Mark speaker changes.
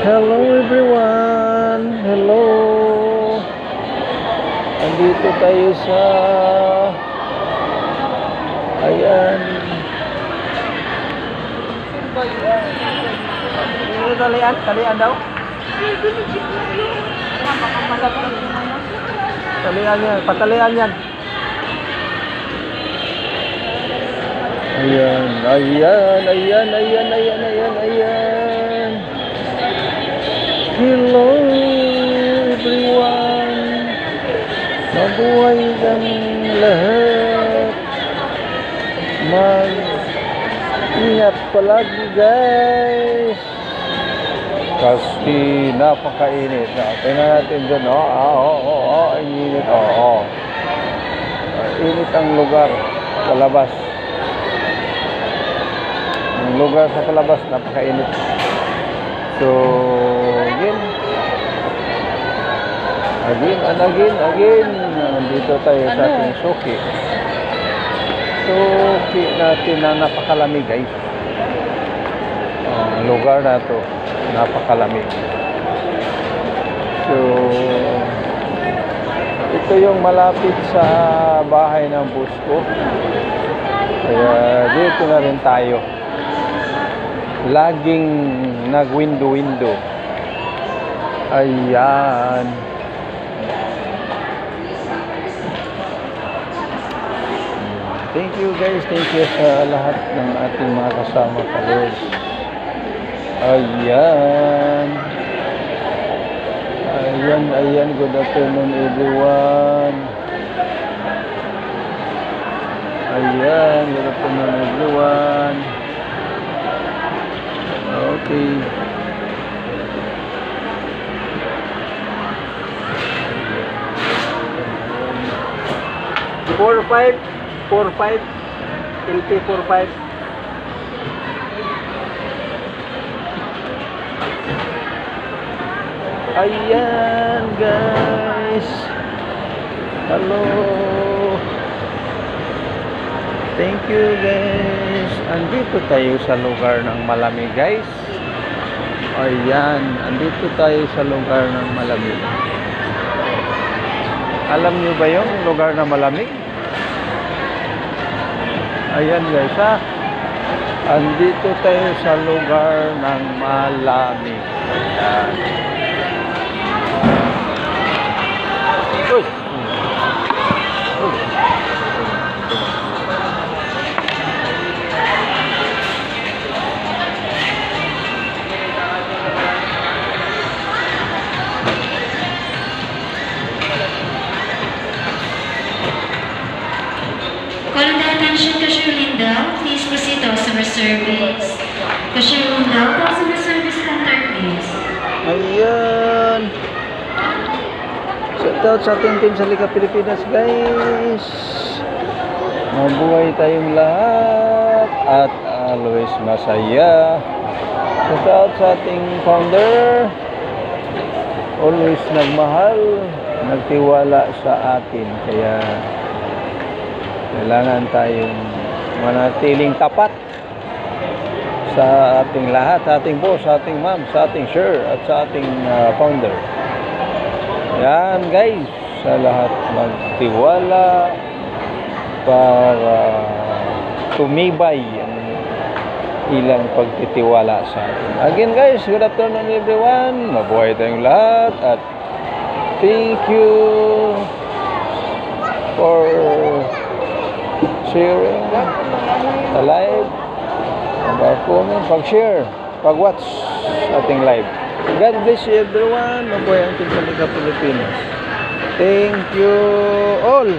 Speaker 1: Hello everyone! Hello! Andito tayo sa... Ayan. Talian daw? Talian yan, patalian yan. Ayan, ayan, ayan, ayan, ayan, ayan, ayan. Hello everyone. Mabuhay kang lahat. Mag-ingat palagi guys. Kasi napakainit. Tingnan natin dyan. Ang init. Init ang lugar sa labas. Ang lugar sa palabas napakainit. So, again. Nandito tayo sa ating suki. Suki natin na napakalamig guys. Ang lugar na to napakalamig. So, ito yung malapit sa bahay ng bus ko. Kaya dito na rin tayo. Laging nag-window. Ayan. Thank you guys. Thank you sa lahat ng ating mga kasama kalos. Ayan. Ayan. Good afternoon everyone. Ayan. Good afternoon everyone. Okay. Four five LP 45. Ayan guys. Hello. Thank you guys. Andito tayo sa lugar ng malamig guys. Ayan, andito tayo sa lugar ng malamig. Alam nyo ba yung lugar na malamig? Ayan guys ha. Andito tayo sa lugar ng malamig. Ayan. Uy!
Speaker 2: Calling the attention Cashier Linda, please proceed to customer service. Cashier Linda, customer service center please.
Speaker 1: Ayan. Shout out sa ating team sa Liga Pilipinas guys. Mabuhay tayong lahat at always masaya. Shout out sa ating founder. Always nagmahal, nagtiwala sa atin. Kaya kailangan tayong manatiling tapat sa ating lahat, sa ating boss, sa ating ma'am, sa ating sir, at sa ating founder. Yan guys, sa lahat magtiwala para tumibay ang ilang pagtitiwala sa atin. Again guys, good afternoon everyone. Mabuhay tayong lahat at thank you for sharing the live, comment, pag-share, pag-watch ating live. God bless you everyone. Mabuhay ang Team Liga Pilipinas. Thank you all.